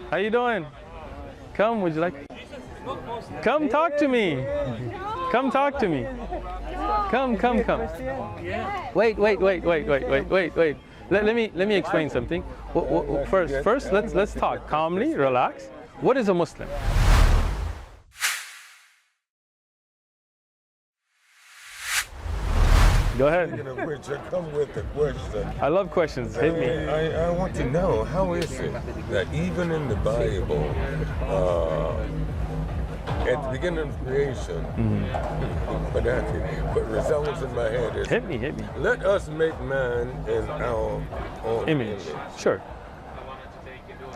How you doing? Come, would you like? Come talk to me. Come talk to me. Come. Wait. Let me explain something. First, let's talk calmly, relax. What is a Muslim? Go ahead. Speaking of which, I come with a question. I love questions. Hit me. I want to know, how is it that even in the Bible, at the beginning of creation, what resounds in my head is, Hit me. let us make man in our own Image. Sure.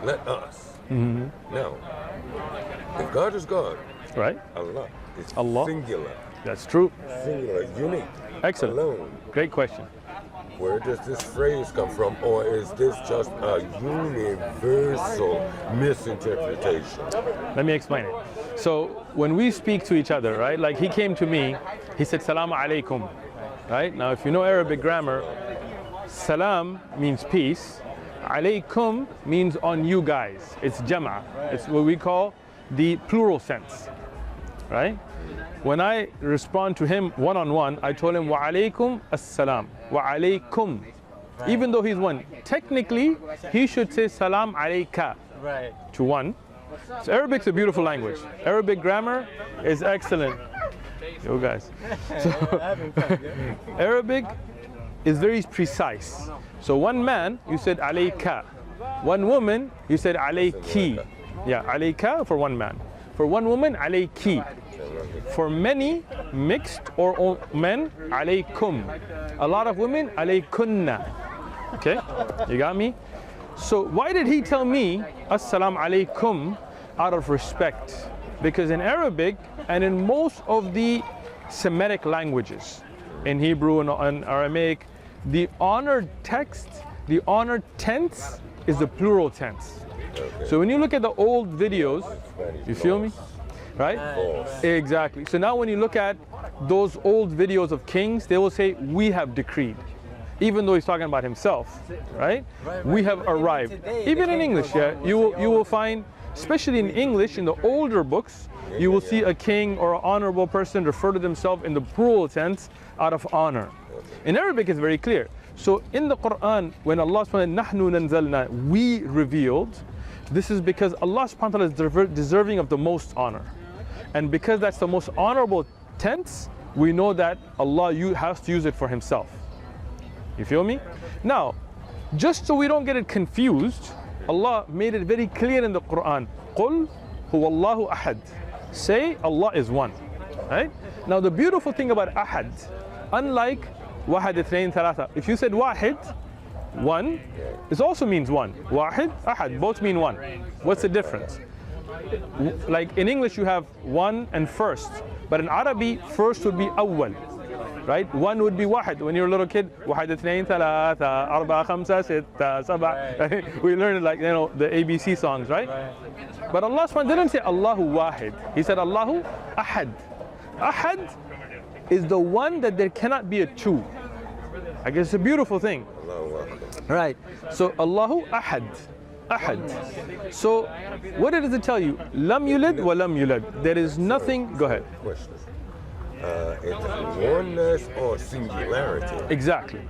Let us. Now, if God is God, Right? Allah is Allah. singular. That's true. Singular, unique. Excellent. Alone. Great question. Where does this phrase come from, or is this just a universal misinterpretation? Let me explain it. So when we speak to each other, right? Like he came to me, he said, Salaam alaikum. Right? Now, if you know Arabic grammar, salam means peace. Alaikum means on you guys. It's jama'. It's what we call the plural sense. Right? When I respond to him one-on-one, I told him, wa alaikum as-salam, wa alaikum. Even though he's one, technically, he should say salam alayka to one. So Arabic's a beautiful language. Arabic grammar is excellent. You guys. So, Arabic is very precise. So one man, you said alayka. One woman, you said alayki. Yeah, alayka for one man. For one woman, alayki. For many, mixed or men, alaykum. A lot of women, alaykunna. Okay, you got me? So why did he tell me, assalamu alaykum, out of respect? Because in Arabic and in most of the Semitic languages, in Hebrew and Aramaic, the honored text, the honored tense is the plural tense. So when you look at the old videos, you feel me? Right? Exactly. So now when you look at those old videos of kings, they will say, we have decreed. Even though he's talking about himself, right? We have arrived. Even in English, yeah, you will find, especially in English, in the older books, you will see a king or an honorable person refer to themselves in the plural tense out of honor. In Arabic, it's very clear. So in the Quran, when Allah subhanahu wa ta'ala, nahnu nanzalna, we revealed, this is because Allah subhanahu wa ta'ala is deserving of the most honor. And because that's the most honorable tense, we know that Allah has to use it for himself. You feel me? Now, just so we don't get it confused, Allah made it very clear in the Quran. قُلْ هُوَ اللَّهُ أَحَدٌ. Say Allah is one. Right? Now the beautiful thing about ahad, unlike wahid, ithnain, thalatha, if you said wahid, one, it also means one. Wahid, ahad, both mean one. What's the difference? Like in English you have one and first, but in Arabic first would be awwal, right? One would be wahid. When you're a little kid, wahid, ithnain, thalatha, arba, khamsa, sitta, sab'a. We learn it like, you know, the ABC songs, right? But Allah subhanahu didn't say Allahu wahid. He said Allahu ahad. Ahad is the one that there cannot be a two. I guess it's a beautiful thing. Right. So Allahu ahad. Ahad. So what does it tell you? Lam yulad wa lam yulad. There is nothing. Go ahead. Question. It's oneness or singularity? Exactly.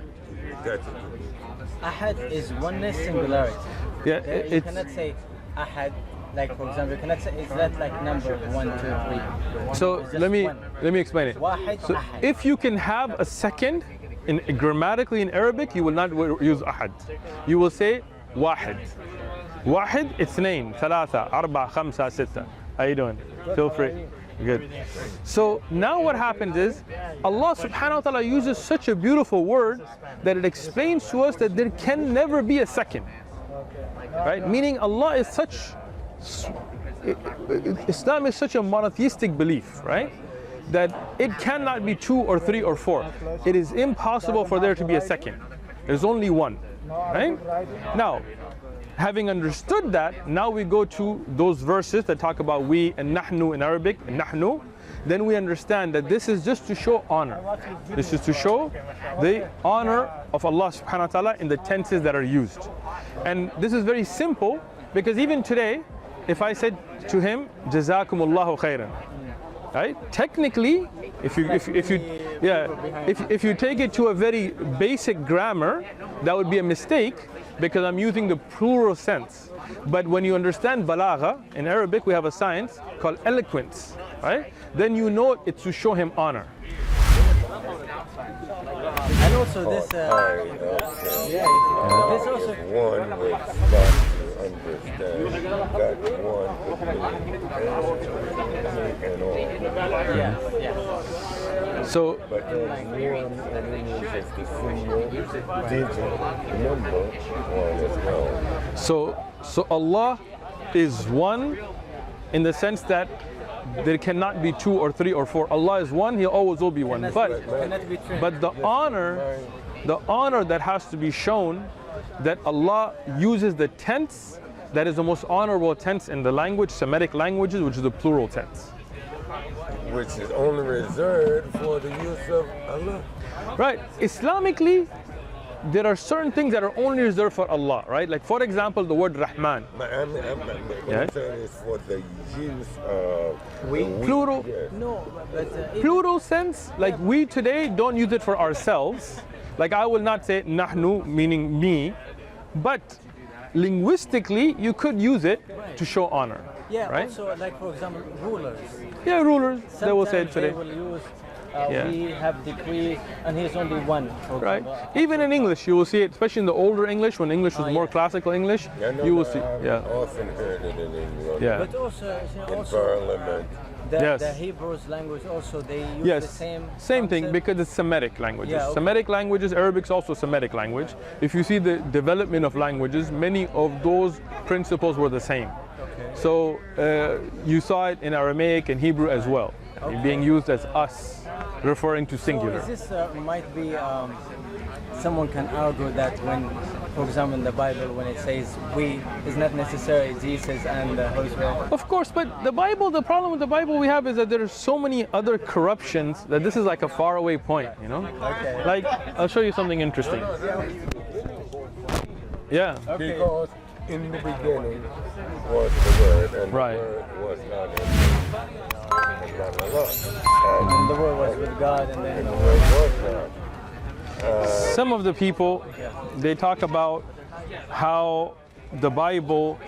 Ahad is oneness, singularity. Yeah, You cannot say ahad, like for example, you cannot say, is that like number 1, 2, 3? So let me explain it. Wahid, So ahad. if you can have a second, grammatically in Arabic, you will not use ahad. You will say wahid. Wahid, ithnain, thalatha, arba, khamsa, sitta. How you doing? Feel free. Good. So now what happens is Allah subhanahu wa ta'ala uses such a beautiful word that it explains to us that there can never be a second. Right? Meaning Allah is such, Islam is such a monotheistic belief, right? That it cannot be 2 or 3 or 4. It is impossible for there to be a second. There's only one, right? Now, having understood that, now we go to those verses that talk about we and nahnu in Arabic, and nahnu. Then we understand that this is just to show honor. This is to show the honor of Allah subhanahu wa ta'ala in the tenses that are used. And this is very simple Because even today, if I said to him, Jazakumullahu khairan, right? Technically, if you take it to a very basic grammar, that would be a mistake because I'm using the plural sense. But when you understand balagha, in Arabic we have a science called eloquence, right? Then you know it's to show him honor. And also this, this also one would start to understand that one and all. So, But there's one and then there's just the single digit number one as well. so Allah is one in the sense that there cannot be 2 or 3 or 4. Allah is one, He always will be one. But the honor that has to be shown, that Allah uses the tense that is the most honorable tense in the language, Semitic languages, which is the plural tense. Which is only reserved for the use of Allah. Right. Islamically, there are certain things that are only reserved for Allah, right? Like for example, the word Rahman. But I'm saying is for the use of Plural. Yes. no, but Plural sense, like we today don't use it for ourselves. Like I will not say nahnu, meaning me, but linguistically you could use it to show honor. yeah, right? also like for example rulers. Yeah, rulers, they will say it Sometimes today. They will use Yeah. we have decree and he's only one. For Right. example. Even in English, you will see it, especially in the older English, when English was more classical English, I know you will that see. I've Yeah. often heard it in England. Yeah. But also, In Parliament. Yes. the Hebrews language also they use Yes, the same thing concept. because it's Semitic languages. Yeah, okay. Semitic languages, Arabic's also Semitic language. If you see the development of languages, many of those principles were the same. Okay. So you saw it in Aramaic and Hebrew as well, being used as us, referring to singular. So is this might be someone can argue that when, for example, in the Bible when it says we, is not necessarily Jesus and the Holy Spirit. Of course, but the Bible, the problem with the Bible we have is that there are so many other corruptions that this is like a faraway point, you know? Okay. Like, I'll show you something interesting. Yeah. Okay. Because in the beginning was the Word, and Right. the Word was not in Allah. And the word was with God and then And the Word was God. Some of the people, they talk about how the Bible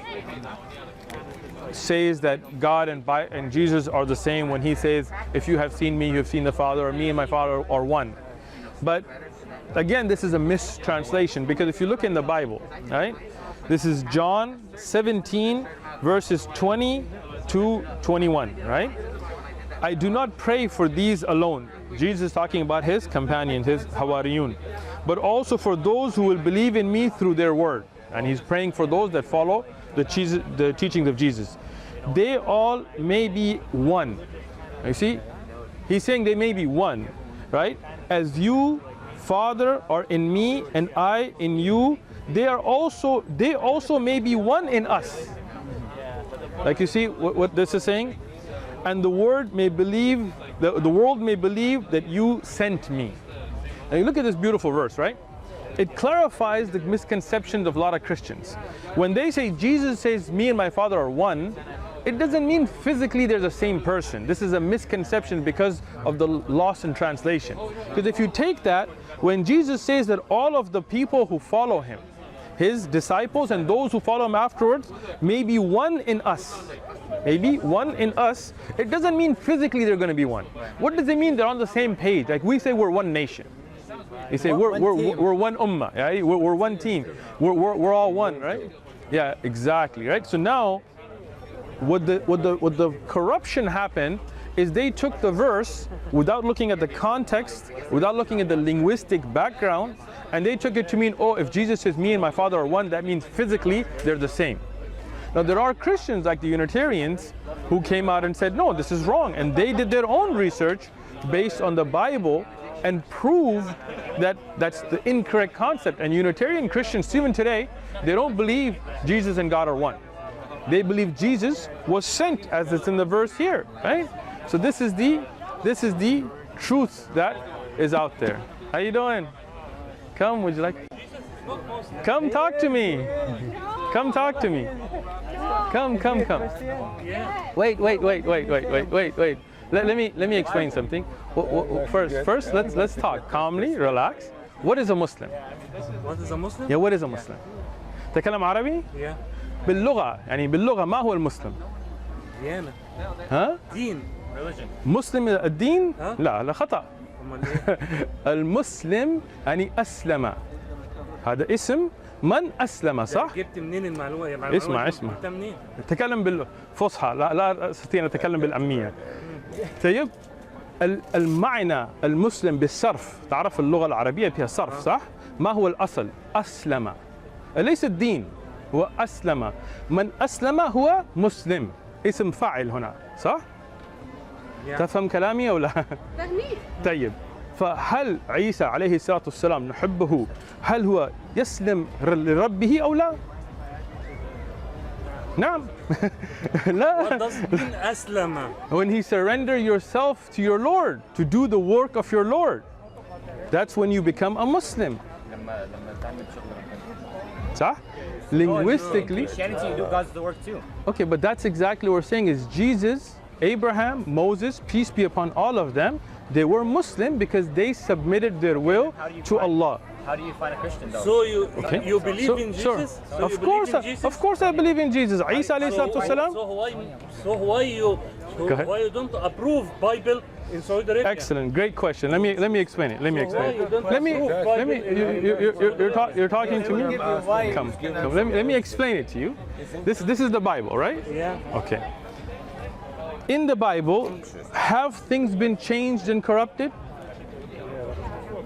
says that God and Jesus are the same when He says, if you have seen me, you have seen the Father, or me and my Father are one. But again, this is a mistranslation, because if you look in the Bible, right, this is John 17 verses 20 to 21, right? I do not pray for these alone. Jesus is talking about His companions, His Hawariyun, but also for those who will believe in me through their word. And He's praying for those that follow the teachings of Jesus. They all may be one. You see? He's saying they may be one, right? As you, Father, are in me and I in you, they also may be one in us. Like you see what this is saying? And the world may believe that you sent me. Now you look at this beautiful verse, right? It clarifies the misconceptions of a lot of Christians. When they say Jesus says me and my Father are one, it doesn't mean physically they're the same person. This is a misconception because of the loss in translation. Because if you take that, when Jesus says that all of the people who follow Him, His disciples and those who follow Him afterwards, may be one in us. Maybe one in us, it doesn't mean physically they're going to be one. What does it mean they're on the same page? Like we say we're one nation. You say we're one ummah, right? We're one team. We're all one, right? Yeah, exactly, right? So now, what the corruption happened is they took the verse without looking at the context, without looking at the linguistic background, and they took it to mean, oh, if Jesus says me and my Father are one, that means physically they're the same. Now there are Christians like the Unitarians who came out and said, no, this is wrong. And they did their own research based on the Bible and proved that that's the incorrect concept. And Unitarian Christians, even today, they don't believe Jesus and God are one. They believe Jesus was sent, as it's in the verse here, right? So this is the truth that is out there. How you doing? Come, would you like? Come talk to me. Come talk to me. Come. Wait. Let me explain something. First, let's talk calmly, relax. What is a Muslim? What is a Muslim? Yeah, what is a Muslim? تتكلم عربي؟ Yeah. باللغة ما هو المسلم؟ ديانة. ها؟ دين. Religion. مسلم الدين؟ ها؟ لا خطأ. المسلم يعني أسلم. هذا اسم من أسلم صح؟ جبت منين المعلومة؟ يا اسمع. جبت منين؟ تكلم بالفصحى، لا أستطيع أن أتكلم بالأمية. طيب المعنى المسلم بالصرف، تعرف اللغة العربية فيها صرف صح؟ ما هو الأصل؟ أسلم، ليس الدين، هو أسلم. من أسلم هو مسلم، اسم فاعل هنا صح؟ تفهم كلامي أو لا؟ طيب فهل عيسى عليه الصلاة والسلام نحبه، هل هو يسلم لربه أو لا؟ نعم. لا. What does mean أسلم? When he surrender yourself to your Lord to do the work of your Lord, that's when you become a Muslim. صح? Linguistically. Christianity, you do God's the work too. Okay, but that's exactly what we're saying is Jesus, Abraham, Moses, peace be upon all of them, they were Muslim because they submitted their will to Allah. How do you find a Christian though? So you believe in Sure. Jesus? Of course I believe in Jesus. Isa alayhi salatu wasalam. So why you don't approve Bible in Saudi Arabia? Excellent, great question. Let me explain it. You're talking to me. Come. Let me explain it to you. This is the Bible, right? Yeah. Okay. In the Bible, have things been changed and corrupted?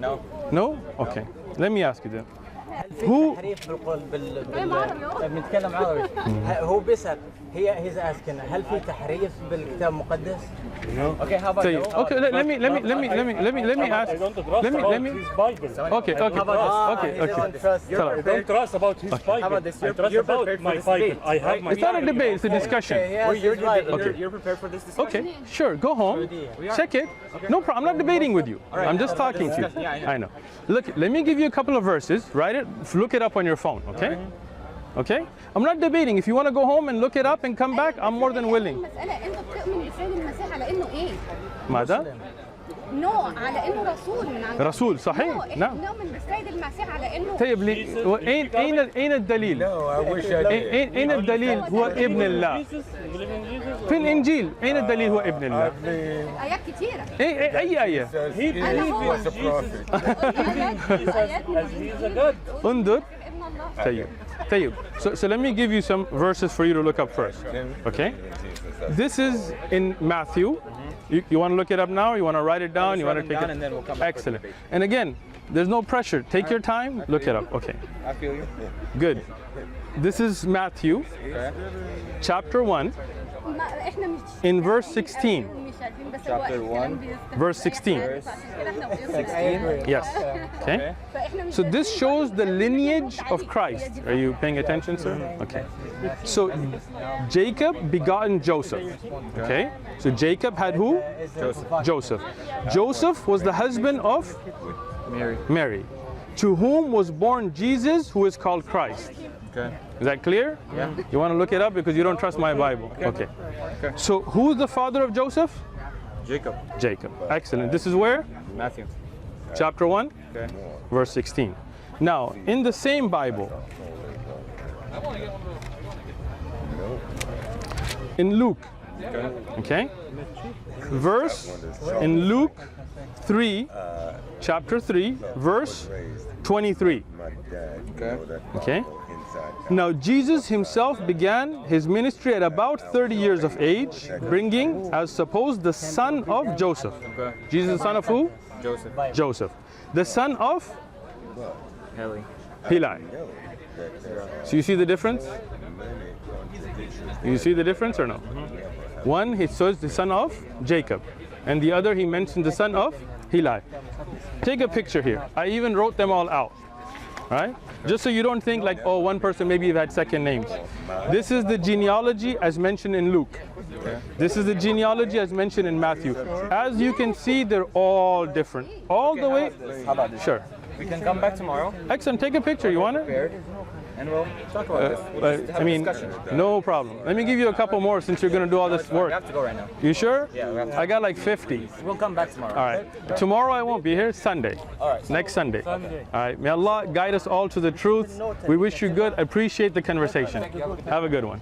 No. No? Okay. Let me ask you then. هو تحريف بنتكلم عربي. هو بيسأل he's asking هل في تحريف بالكتاب المقدس؟ Okay, how about you? Okay, let me ask. Okay. Don't trust about his Bible. How about this? I trust about my Bible. I have my It's not a debate, it's a discussion. You're prepared for this discussion? Okay, sure, go home, check it. No problem, I'm not debating with you. I'm just talking to you. I know. Look, let me give you a couple of verses, write it, look it up on your phone, okay? Okay? I'm not debating. If you want to go home and look it up and come back, I'm more than willing. ماذا؟ على انه رسول من عند رسول صحيح نعم. نؤمن بالسيد المسيح على انه طيب اين الدليل؟ اين الدليل هو ابن الله؟ في الانجيل اين الدليل هو ابن الله؟ ايات كثيره. اي ايه؟ انظر. طيب. So let me give you some verses for you to look up first. Okay? This is in Matthew. You want to look it up now? You want to write it down? You want to take it? And then we'll come back. Excellent. And again, there's no pressure. Take your time. Look it up. Okay. I feel you. Good. This is Matthew, chapter 1, in verse 16. Chapter 1, Verse 16. Yes. Okay. So this shows the lineage of Christ. Are you paying attention, sir? Okay. So Jacob begotten Joseph. Okay. So Jacob had who? Joseph. Joseph was the husband of Mary, to whom was born Jesus, who is called Christ. Okay. Is that clear? Yeah. You want to look it up because you don't trust my Bible. Okay. So who's the father of Joseph? Jacob. Excellent. This is where? Matthew. Chapter 1, verse 16. Now, in the same Bible, in Luke, okay? Verse in Luke 3, chapter 3, verse 23. Okay? Now Jesus himself began his ministry at about 30 years of age, bringing, as supposed, the son of Joseph. Jesus, the son of who? Joseph. The son of? Heli. So you see the difference? You see the difference or no? One, he says the son of Jacob, and the other he mentioned the son of Heli. Take a picture here. I even wrote them all out. Right? Just so you don't think like, oh, one person maybe had second names. This is the genealogy as mentioned in Luke. This is the genealogy as mentioned in Matthew. As you can see, they're all different. All the way. How about this? Sure. We can come back tomorrow. Excellent. Take a picture. You want it? and we'll talk about this. We'll just have I a mean, discussion. no problem. Let me give you a couple more since you're going to do all this We work. have to go right now. You sure? Yeah, we have to. I got like 50. We'll come back tomorrow. All right. Tomorrow I won't be here. Sunday. All right. Next Sunday. Sunday. All right. May Allah guide us all to the truth. We wish you good. Appreciate the conversation. Have a good one.